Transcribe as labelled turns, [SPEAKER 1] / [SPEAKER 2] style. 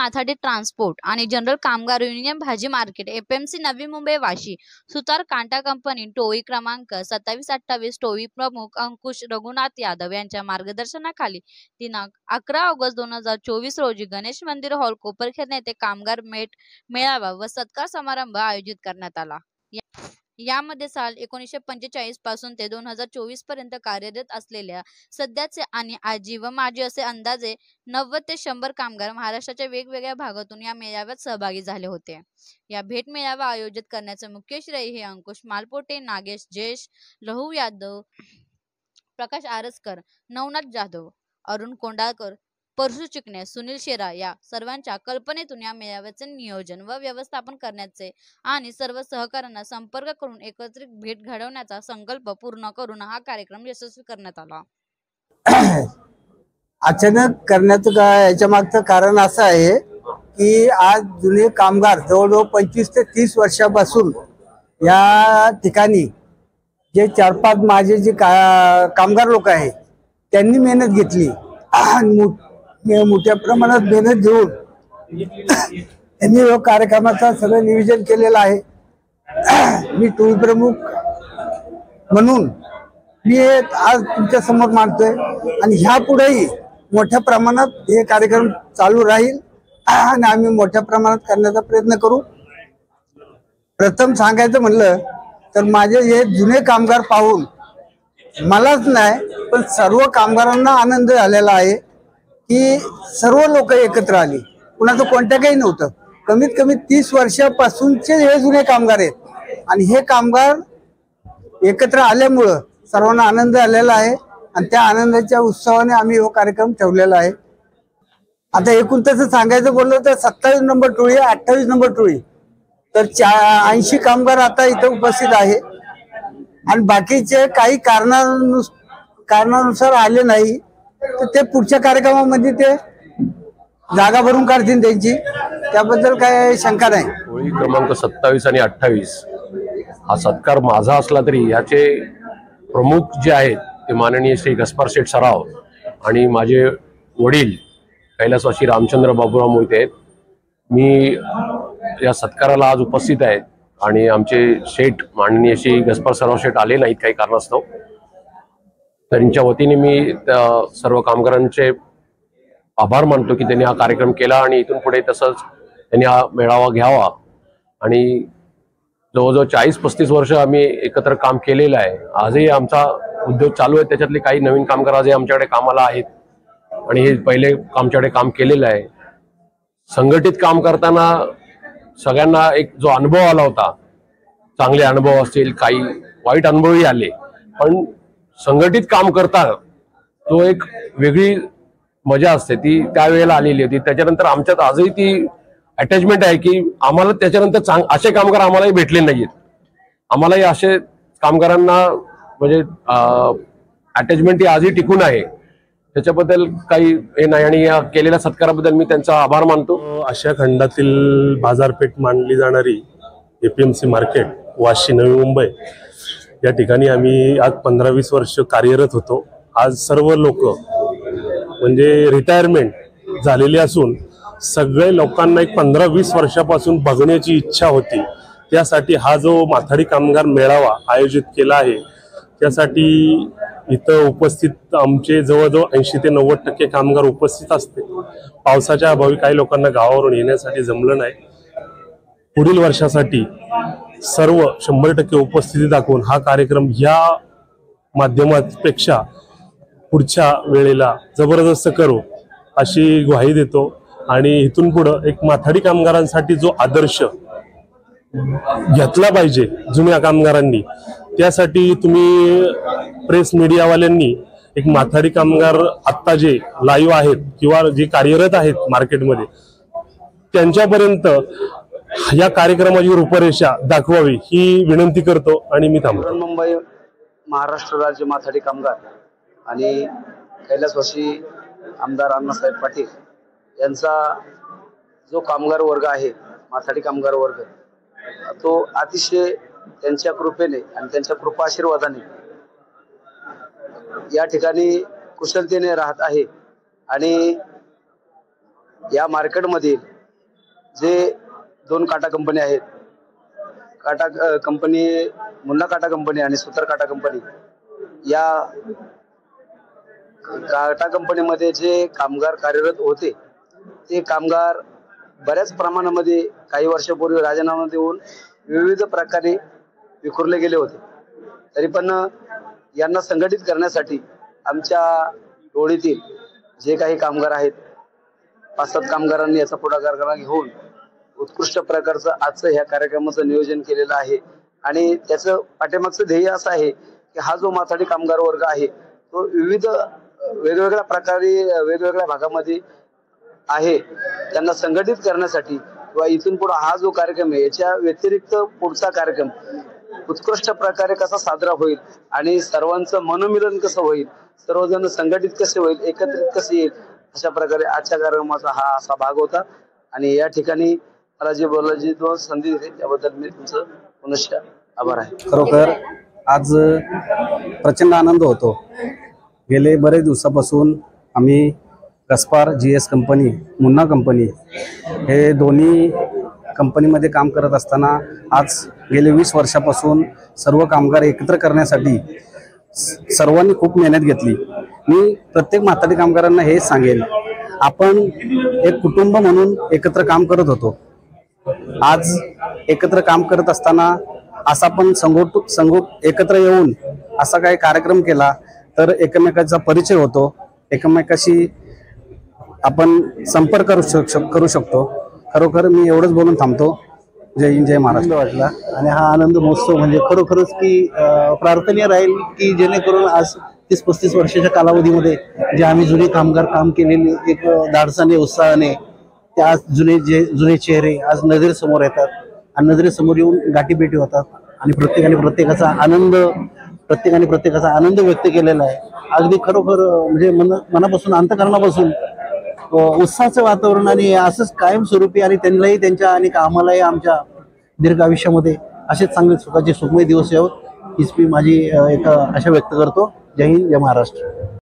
[SPEAKER 1] माथाडी transport आणि general कामगार union भाजी मार्केट एपीएमसी नवी मुंबई वाशी सुतार कांटा कंपनी टोळी क्रमांक 2728 टोळी प्रमुख अंकुश रघुनाथ यादव यांच्या मार्गदर्शनाखाली दिनांक 11 ऑगस्ट 2024 रोजी गणेश मंदिर हॉल कोपरखेड येथे कामगार मेळावा व सत्कार समारंभ आयोजित करण्यात आला। यामध्ये साल 1945 पासून ते 2024 पर्यंत कार्यरत असलेल्या सध्याचे आणि आजी व माजी असे अंदाजे 90 ते 100 कामगार महाराष्ट्राच्या वेगवेगळ्या भागातून या मेळाव्यात सहभागी झाले होते। या भेट मेळावा आयोजित करण्याचे मुख्य श्रेय हे अंकुश मालपोटे, नागेश जयेश, लहू यादव, प्रकाश आरसकर, नवनाथ जाधव, अरुण कोंडाळकर, परशु चिकणे, सुनील शेरा या सर्वांच्या कल्पनेतून या मेळाव्याचे नियोजन व व्यवस्थापन करण्याचे आणि सर्व सहकाऱ्यांना संपर्क करून एकत्रित भेट घडवण्याचा संकल्प पूर्ण करून हा कार्यक्रम यशस्वी करण्यात आला।
[SPEAKER 2] अचानक करण्याचं याच्या मागचं कारण असं आहे की आज जुने कामगार जवळजवळ 25 ते 30 वर्षापासून या ठिकाणी जे 4-5 माझे जे कामगार लोक आहेत त्यांनी मेहनत घेतली, मोठ्या प्रमाणात मेहनत घेऊन त्यांनी या कार्यक्रमाचं सगळं नियोजन केलेलं आहे। मी टोळी प्रमुख म्हणून मी आज तुमच्या समोर मांडतोय आणि ह्यापुढेही मोठ्या प्रमाणात हे कार्यक्रम चालू राहील आणि आम्ही मोठ्या प्रमाणात करण्याचा प्रयत्न करू। प्रथम सांगायचं म्हणलं तर माझे हे जुने कामगार पाहून मलाच नाही पण सर्व कामगारांना आनंद झालेला आहे की सर्व लोक एकत्र आली, कुणाचं कॉन्टॅक्टही नव्हतं। कमीत कमी 30 वर्षापासूनचे हे जुने कामगार आहेत आणि हे कामगार एकत्र आल्यामुळं सर्वांना आनंद आलेला आहे आणि त्या आनंदाच्या उत्सवाने आम्ही हा कार्यक्रम ठेवलेला आहे। आता एकूण तसं सांगायचं बोललं तर 27 नंबर टोळी, 28 नंबर टोळी, तर 80 कामगार आता इथं उपस्थित आहे आणि बाकीचे काही कारणानुसार आले नाही तर ते पुढच्या कार्यक्रमामध्ये ते जागा भरून काढतील त्यांची, त्याबद्दल काय शंका नाही।
[SPEAKER 3] टोळी क्रमांक 27 आणि 28 हा सत्कार माझा असला तरी याचे प्रमुख जे आहेत ते माननीय श्री गस्पर शेठ सराव आणि माझे वडील कैलासवासी रामचंद्र बाबूराव मोहिते आहेत। मी या सत्काराला आज उपस्थित आहेत आणि आमचे शेठ माननीय श्री गस्पर सराव शेठ आले नाहीत काही कारणास्तव, त्यांच्या वतीने मी सर्व कामगारांचे आभार मानतो की त्यांनी हा कार्यक्रम केला आणि इथून पुढे तसंच त्यांनी हा मेळावा घ्यावा। आणि जवळजवळ 40-35 वर्ष आम्ही एकत्र काम केलेलं आहे। आजही आमचा उद्योग चालू आहे, त्याच्यातले काही नवीन कामगार आजही आमच्याकडे कामाला आहेत आणि हे पहिले आमच्याकडे काम केलेलं आहे। संघटित काम करताना सगळ्यांना एक जो अनुभव आला होता, चांगले अनुभव असतील, काही वाईट अनुभवही आले, पण संघटित काम करता तो एक वेगळी मजा असते ती त्यावेळेला आलेली होती। त्याच्यानंतर आमच्यात आजही ती अटॅचमेंट आहे की आम्हाला त्याच्यानंतर असे कामगार आम्हालाही भेटले नाहीत, आम्हालाही असे कामगारांना म्हणजे अटॅचमेंट ही आजही टिकून आहे। त्याच्याबद्दल काही हे नाही आणि या केलेल्या सत्काराबद्दल मी त्यांचा आभार मानतो।
[SPEAKER 4] आशिया खंडातील बाजारपेठ मानली जाणारी एपीएमसी मार्केट वाशी नवी मुंबई या ठिकाणी आम्ही आज 15-20 वर्ष कार्यरत होतो। आज सर्व लोक म्हणजे रिटायरमेंट झालेली असून सगळे लोकांना एक 15-20 वर्षापासून बघण्याची इच्छा होती, त्यासाठी हा जो माथाडी कामगार मेळावा आयोजित केला आहे त्यासाठी इथं उपस्थित आमचे जवळजवळ 80 ते 90% कामगार उपस्थित असते। पावसाच्या अभावी काही लोकांना गावावरून येण्यासाठी जमलं नाही। पुढील वर्षासाठी सर्व 100% उपस्थिती दाखवून हा कार्यक्रम या माध्यमापेक्षा पुढच्या वेळेला जबरदस्त करू अशी ग्वाही देतो आणि इथून पुढे एक माथाडी कामगारांसाठी जो आदर्श घेतला पाहिजे जुन्या कामगारांनी, त्यासाठी तुम्ही प्रेस मीडियावाल्यांनी एक माथाडी कामगार आत्ता जे लाईव्ह आहेत किंवा जे कार्यरत आहेत मार्केटमध्ये त्यांच्यापर्यंत या कार्यक्रमाची रूपरेषा दाखवावी ही विनंती करतो आणि मी थांबतो।
[SPEAKER 5] मुंबई महाराष्ट्र राज्य माथाडी कामगार आणि कैलासवासी आमदार अण्णासाहेब पाटील यांचा जो कामगार वर्ग आहे, माथाडी कामगार वर्ग, तो अतिशय त्यांच्या कृपेने आणि त्यांच्या कृपा आशीर्वादाने या ठिकाणी कुशलतेने राहत आहे आणि या मार्केटमध्ये जे 2 काटा कंपनी आहेत, काटा कंपनी, मुन्ना काटा कंपनी आणि सुतार काटा कंपनी, या काटा कंपनीमध्ये जे कामगार कार्यरत होते ते कामगार बऱ्याच प्रमाणामध्ये काही वर्षापूर्वी राजीनामा देऊन विविध प्रकारे विखुरले गेले होते. तरी पण यांना संघटित करण्यासाठी आमच्या टोळीतील जे काही कामगार आहेत, 5-7 कामगारांनी याचा पुढाकार घेऊन उत्कृष्ट प्रकारचं आजचं ह्या कार्यक्रमाचं नियोजन केलेलं आहे. आणि त्याचं पाठीमागचं ध्येय असं आहे की हा जो माथाडी कामगार वर्ग आहे तो वेगवेगळ्या प्रकारे वेगवेगळ्या भागामध्ये आहे, त्यांना संघटित करण्यासाठी किंवा इथून पुढे हा जो कार्यक्रम आहे याच्या व्यतिरिक्त पुढचा कार्यक्रम उत्कृष्ट प्रकारे कसा साजरा होईल आणि सर्वांचं मनोमिलन कसं होईल, सर्वजण संघटित कसे होईल, एकत्रित कसे येईल, अशा प्रकारे आजच्या कार्यक्रमाचा हा असा भाग होता. आणि या ठिकाणी मला जे बोलायची संधी दिली त्याबद्दल मी तुमचं पुनश्च आभार आहे.
[SPEAKER 2] खरोखर आज प्रचंड आनंद होतो. गेले बरेच दिवसापासून आम्ही गस्पार GS कंपनी, मुन्ना कंपनी हे दोन्ही कंपनीमध्ये काम करत असताना आज गेले 20 वर्षापासून सर्व कामगार एकत्र करण्यासाठी सर्वांनी खूप मेहनत घेतली. मी प्रत्येक माथाडी कामगारांना हेच सांगेन, आपण एक कुटुंब म्हणून एकत्र काम करत होतो. आज एकत्र काम करत असताना असा पण एकत्र येऊन असा काही कार्यक्रम केला तर एकमेकाचा परिचय होतो, एकमेकाशी आपण संपर्क करू शकतो. खरोखर मी एवढंच बोलून थांबतो. जय हिंद, जय महाराष्ट्र.
[SPEAKER 6] वाटला आणि हा आनंद महोत्सव म्हणजे खरोखरच की प्रार्थनीय राहील की जेणेकरून आज 30-35 वर्षाच्या कालावधीमध्ये जे आम्ही जुने कामगार काम केलेले एक धाडसाने, उत्साहाने, ते आज जुने चेहरे आज नजरेसमोर येतात आणि नजरेसमोर येऊन गाठीभेटी होतात आणि प्रत्येकाने प्रत्येकाचा आनंद व्यक्त केलेला आहे. अगदी खरोखर म्हणजे मनापासून, अंतकरणापासून उत्साहाचं वातावरण आणि असंच कायमस्वरूपी आणि त्यांनाही त्यांच्या आणि आम्हालाही आमच्या दीर्घ आयुष्यामध्ये असेच चांगले सुखाचे सुखमय दिवस यावेत हीच मी माझी एक आशा व्यक्त करतो. जय हिंद, जय महाराष्ट्र.